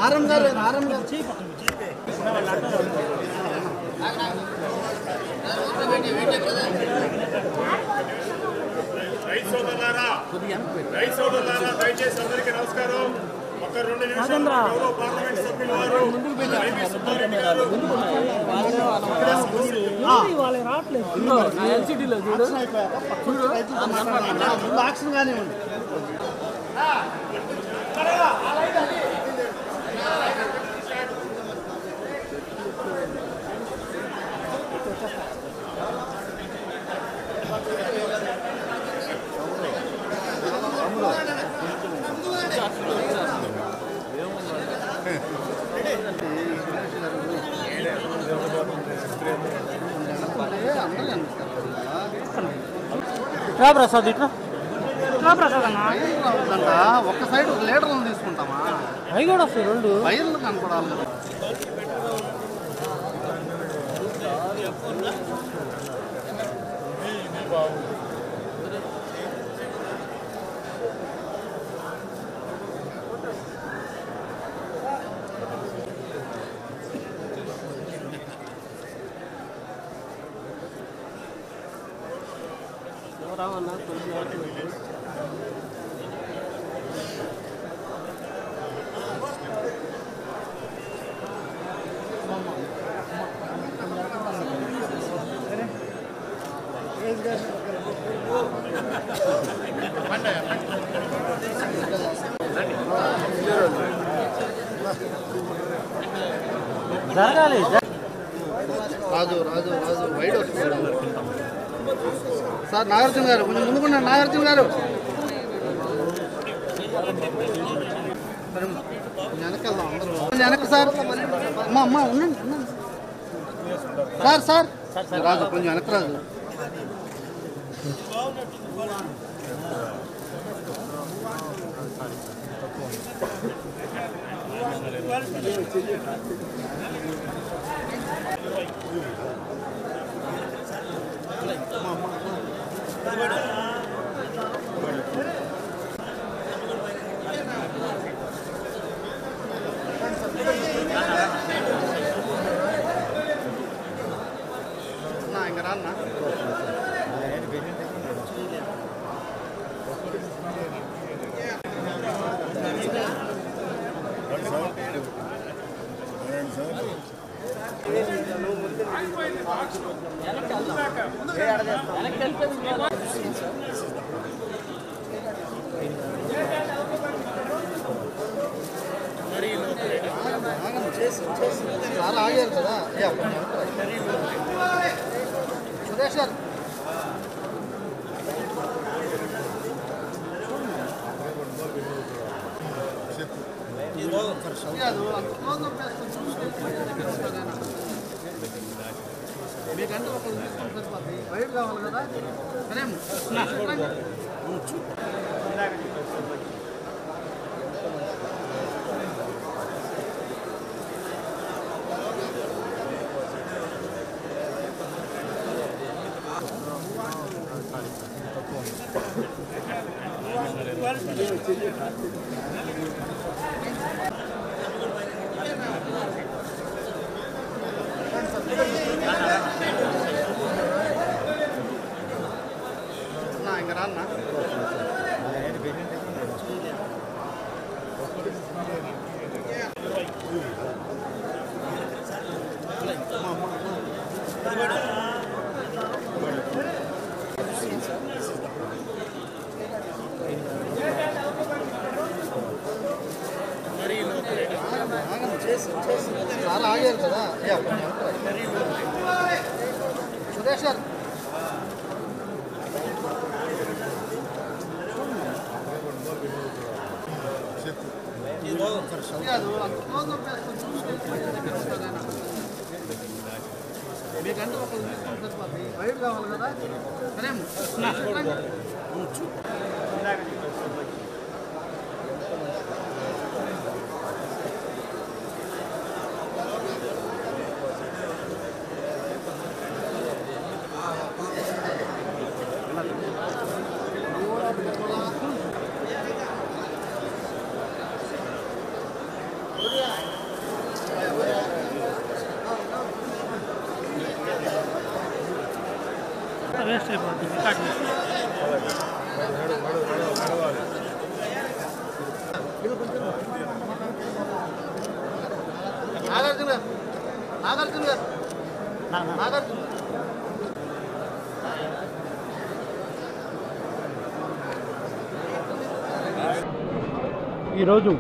ఆరం గారు రైతు సోదరులారా దయచేసి అందరికీ నమస్కారం. ఒక 2 నిమిషాలు గౌరవ పార్లమెంట్ సభ్యులు వారు ప్రసాద్ ఇట్లా ప్రసాద్ అన్న ఒక్క సైడ్ లీటర్లు తీసుకుంటామా? అవి కూడా వస్తాయి 2 వైర్లు కనపడాలి కదా. రావన్నా జరగాలి. రాజు రాజు రాజు వైడ్ వస్తుంది సార్. నాగార్జున గారు కొంచెం ముందుకున్నారు. నాగార్జున గారు వెనకెళ్దాం అందరూ. వెనక్కి సార్. అమ్మ ఉండండి సార్. సార్ రాజు కొంచెం వెనక్కి రాజు. ఇంకా రాన్నా చాలా ఆగారు కదా. సురేష్ సార్ మీకంటే ఒకరు తీసుకొని సరిపోతుంది. వైట్ కావాలి కదా. సరే ఇంకా రాన్నా చాలా ఆగారు కదా. సురేష్ సార్ మీకంటే మీకంటే ఒకళ్ళు తీసుకొని సరిపోతుంది వైడ్ కావాలి కదా సరే వేస్ట్ అయిపోతుంది నాగార్జున గారు నాగార్జున గారు నాగార్జున ఈరోజు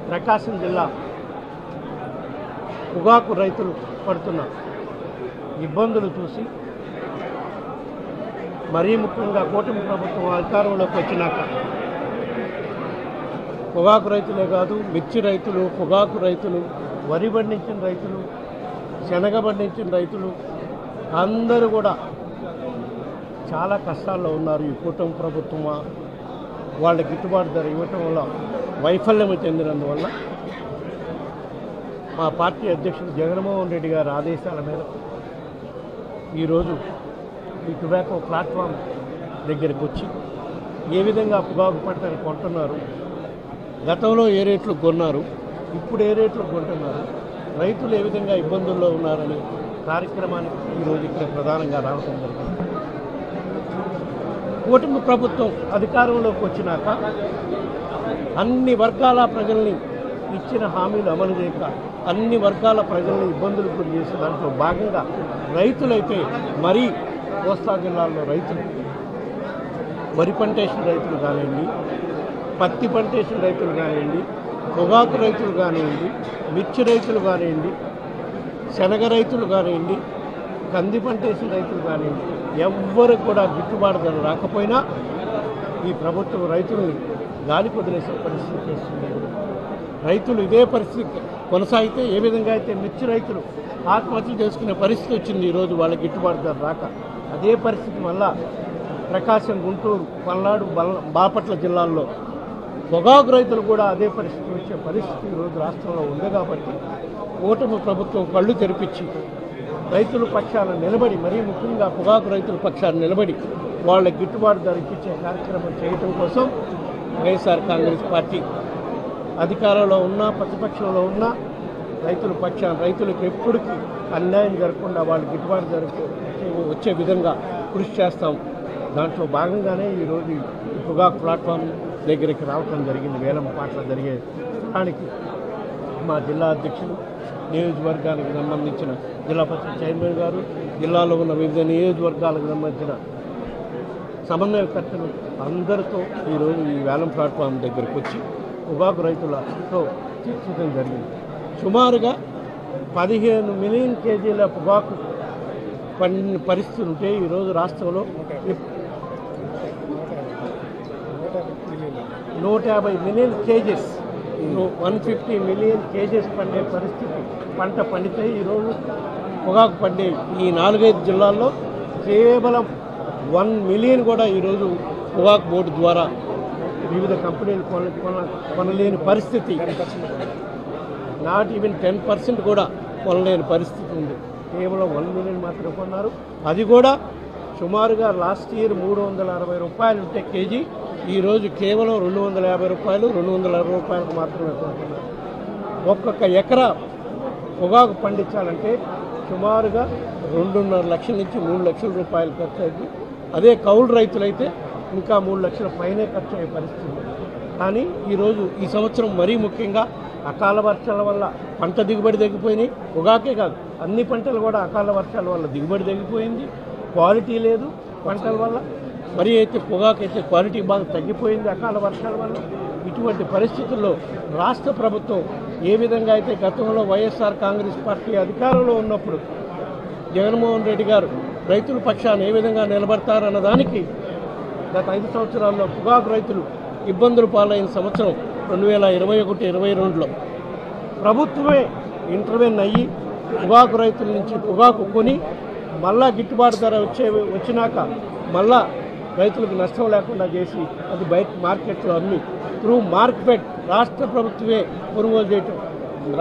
ప్రకాశం జిల్లా పొగాకు రైతులు పడుతున్న ఇబ్బందులు చూసి మరీ ముఖ్యంగా కూటమి ప్రభుత్వం అధికారంలోకి వచ్చినాక పొగాకు రైతులే కాదు మిర్చి రైతులు పొగాకు రైతులు వరి పండించిన రైతులు శనగ పండించిన రైతులు అందరూ కూడా చాలా కష్టాల్లో ఉన్నారు. ఈ కూటమి ప్రభుత్వం వాళ్ళ గిట్టుబాటు ధర ఇవ్వటం వల్ల వైఫల్యం చెందినందువల్ల మా పార్టీ అధ్యక్షుడు జగన్మోహన్ రెడ్డి గారి ఆదేశాల మేరకు ఈరోజు ఈ టొబాకో ప్లాట్ఫామ్ దగ్గరికి వచ్చి ఏ విధంగా పొగాకు పంటను కొంటున్నారు, గతంలో ఏ రేట్లు కొన్నారు, ఇప్పుడు ఏ రేట్లు కొంటున్నారు, రైతులు ఏ విధంగా ఇబ్బందుల్లో ఉన్నారనే కార్యక్రమానికి ఈరోజు ఇక్కడ ప్రధానంగా రావడం జరిగింది. కూటమి ప్రభుత్వం అధికారంలోకి వచ్చినాక అన్ని వర్గాల ప్రజల్ని ఇచ్చిన హామీలు అమలు చేయక అన్ని వర్గాల ప్రజల్ని ఇబ్బందులు గురి చేసే దాంట్లో భాగంగా రైతులైతే మరీ కోస్తా జిల్లాల్లో రైతులు వరి పంటేసిన రైతులు కానివ్వండి, పత్తి పంటేసిన రైతులు కానివ్వండి, పొగాకు రైతులు కానివ్వండి, మిర్చి రైతులు కానివ్వండి, శనగ రైతులు కానివ్వండి, కంది పంటేసిన రైతులు కానివ్వండి, ఎవ్వరు కూడా గిట్టుబాటు ధర రాకపోయినా ఈ ప్రభుత్వం రైతుల్ని గాలి వదిలేసే పరిస్థితి చేస్తుంది. రైతులు ఇదే పరిస్థితి కొనసాగితే ఏ విధంగా అయితే మిర్చి రైతులు ఆత్మహత్యలు చేసుకునే పరిస్థితి వచ్చింది ఈరోజు వాళ్ళ గిట్టుబాటు ధర రాక, అదే పరిస్థితి వల్ల ప్రకాశం, గుంటూరు, పల్నాడు, బాపట్ల జిల్లాల్లో పొగాకు రైతులు కూడా అదే పరిస్థితి వచ్చే పరిస్థితి ఈరోజు రాష్ట్రంలో ఉంది. కాబట్టి కూటమి ప్రభుత్వం కళ్ళు తెరిపించి రైతుల పక్షాన నిలబడి, మరీ ముఖ్యంగా పొగాకు రైతుల పక్షాన నిలబడి వాళ్ళ గిట్టుబాటు ధర ఇప్పించే కార్యక్రమం చేయడం కోసం వైఎస్ఆర్ కాంగ్రెస్ పార్టీ అధికారంలో ఉన్నా ప్రతిపక్షంలో ఉన్నా రైతుల పక్షాన రైతులకు ఎప్పటికీ అన్యాయం జరగకుండా వాళ్ళ గిట్టుబాటు ధర వచ్చే విధంగా కృషి చేస్తాం. దాంట్లో భాగంగానే ఈరోజు ఈ పొగాకు ప్లాట్ఫామ్ దగ్గరికి రావటం జరిగింది. వేలంపాట్ల జరిగే స్థానానికి మా జిల్లా అధ్యక్షులు, నియోజకవర్గానికి సంబంధించిన జిల్లా పరిషత్ చైర్మన్ గారు, జిల్లాలో ఉన్న వివిధ నియోజకవర్గాలకు సంబంధించిన సమన్వయకర్తలు అందరితో ఈరోజు ఈ వేలం ప్లాట్ఫామ్ దగ్గరికి వచ్చి పొగాకు రైతులతో చర్చించడం జరిగింది. సుమారుగా 15 మిలియన్ కేజీల పొగాకు పండిన పరిస్థితి ఉంటే ఈరోజు రాష్ట్రంలో 150 మిలియన్ కేజెస్ 150 మిలియన్ కేజెస్ పండే పరిస్థితి పంట పండితే ఈరోజు పొగాకు పండే ఈ 4-5 జిల్లాల్లో కేవలం 1 మిలియన్ కూడా ఈరోజు పొగాకు బోర్డు ద్వారా వివిధ కంపెనీలు కొనలేని పరిస్థితి, నాట్ ఈవెన్ 10% కూడా కొనలేని పరిస్థితి ఉంది. కేవలం 1 మిలియన్ మాత్రం కొన్నారు. అది కూడా సుమారుగా లాస్ట్ ఇయర్ 360 రూపాయలు ఉంటే కేజీ, ఈరోజు కేవలం 250 రూపాయలు 260 రూపాయలకు మాత్రమే కొంటున్నారు. ఒక్కొక్క ఎకరా పొగాకు పండించాలంటే సుమారుగా 2.5 లక్షల నుంచి 3 లక్షల రూపాయలు ఖర్చు అయింది. అదే కౌలు రైతులైతే ఇంకా 3 లక్షల పైనే ఖర్చు అయ్యే పరిస్థితి. కానీ ఈరోజు ఈ సంవత్సరం మరీ ముఖ్యంగా అకాల వర్షాల వల్ల పంట దిగుబడి తగ్గిపోయినాయి. పొగాకే కాదు, అన్ని పంటలు కూడా అకాల వర్షాల వల్ల దిగుబడి తగ్గిపోయింది. క్వాలిటీ లేదు పంటల వల్ల. మరి అయితే పొగాకు అయితే క్వాలిటీ బాగా తగ్గిపోయింది అకాల వర్షాల వల్ల. ఇటువంటి పరిస్థితుల్లో రాష్ట్ర ప్రభుత్వం ఏ విధంగా అయితే గతంలో వైఎస్ఆర్ కాంగ్రెస్ పార్టీ అధికారంలో ఉన్నప్పుడు జగన్మోహన్ రెడ్డి గారు రైతుల పక్షాన ఏ విధంగా నిలబడతారన్న దానికి గత 5 సంవత్సరాల్లో పొగాకు రైతులు ఇబ్బందులు పాలైన సంవత్సరం 2021-22లో ప్రభుత్వమే ఇంటర్వెన్ అయ్యి పొగాకు రైతుల నుంచి పొగాకు కొని మళ్ళా గిట్టుబాటు ధర వచ్చినాక మళ్ళా రైతులకు నష్టం లేకుండా చేసి అది బయట మార్కెట్లో అమ్మి త్రూ మార్కెట్ రాష్ట్ర ప్రభుత్వమే కొనుగోలు చేయటం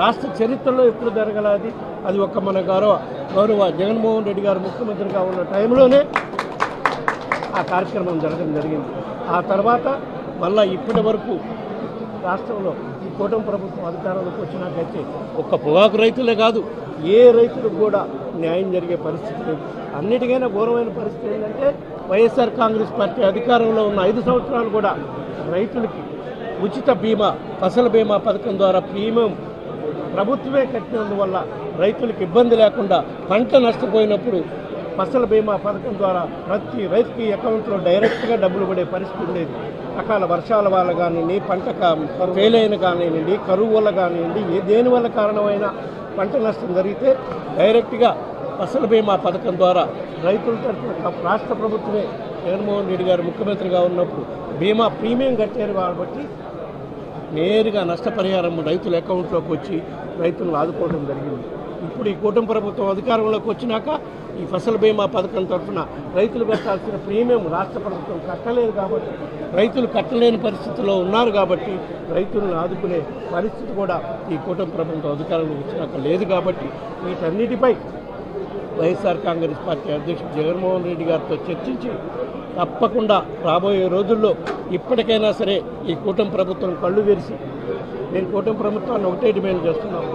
రాష్ట్ర చరిత్రలో ఎప్పుడు జరగలేదు. అది ఒక్క మన గౌరవ జగన్మోహన్ రెడ్డి గారు ముఖ్యమంత్రిగా ఉన్న టైంలోనే ఆ కార్యక్రమం జరగడం జరిగింది. ఆ తర్వాత మళ్ళీ ఇప్పటి వరకు రాష్ట్రంలో ఈ కూటమి ప్రభుత్వం అధికారంలోకి వచ్చినాకైతే ఒక్క పొగాకు రైతులే కాదు, ఏ రైతులకు కూడా న్యాయం జరిగే పరిస్థితి లేదు. అన్నిటికైనా ఘోరమైన పరిస్థితి ఏంటంటే వైఎస్ఆర్ కాంగ్రెస్ పార్టీ అధికారంలో ఉన్న 5 సంవత్సరాలు కూడా రైతులకి ఉచిత బీమా ఫసల్ బీమా పథకం ద్వారా ప్రీమియం ప్రభుత్వమే కట్టినందువల్ల రైతులకు ఇబ్బంది లేకుండా పంట నష్టపోయినప్పుడు ఫసల్ బీమా పథకం ద్వారా ప్రతి రైతుకి అకౌంట్లో డైరెక్ట్గా డబ్బులు పడే పరిస్థితి ఉండేది. అకాల వర్షాల వల్ల కానివ్వండి, పంట ఫెయిల్ అయిన కానివ్వండి, కరువు వల్ల కానివ్వండి, దేనివల్ల కారణమైన పంట నష్టం జరిగితే డైరెక్ట్గా ఫసల్ బీమా పథకం ద్వారా రైతుల తరఫున రాష్ట్ర ప్రభుత్వమే జగన్మోహన్ రెడ్డి గారు ముఖ్యమంత్రిగా ఉన్నప్పుడు బీమా ప్రీమియం కట్టారు కాబట్టి నేరుగా నష్టపరిహారం రైతుల అకౌంట్లోకి వచ్చి రైతులను ఆదుకోవడం జరిగింది. ఇప్పుడు ఈ కూటమి ప్రభుత్వం అధికారంలోకి వచ్చినాక ఈ ఫసల్ బీమా పథకం తరఫున రైతులు కట్టాల్సిన ప్రీమియం రాష్ట్ర ప్రభుత్వం కట్టలేదు కాబట్టి రైతులు కట్టలేని పరిస్థితుల్లో ఉన్నారు కాబట్టి రైతులను ఆదుకునే పరిస్థితి కూడా ఈ కూటమి ప్రభుత్వం అధికారంలోకి వచ్చినాక లేదు. కాబట్టి వీటన్నిటిపై వైఎస్ఆర్ కాంగ్రెస్ పార్టీ అధ్యక్షుడు జగన్మోహన్ రెడ్డి గారితో చర్చించి తప్పకుండా రాబోయే రోజుల్లో ఇప్పటికైనా సరే ఈ కూటమి ప్రభుత్వం కళ్ళు తెరిచి నేను కూటమి ప్రభుత్వాన్ని ఒకటే డిమాండ్ చేస్తున్నాం.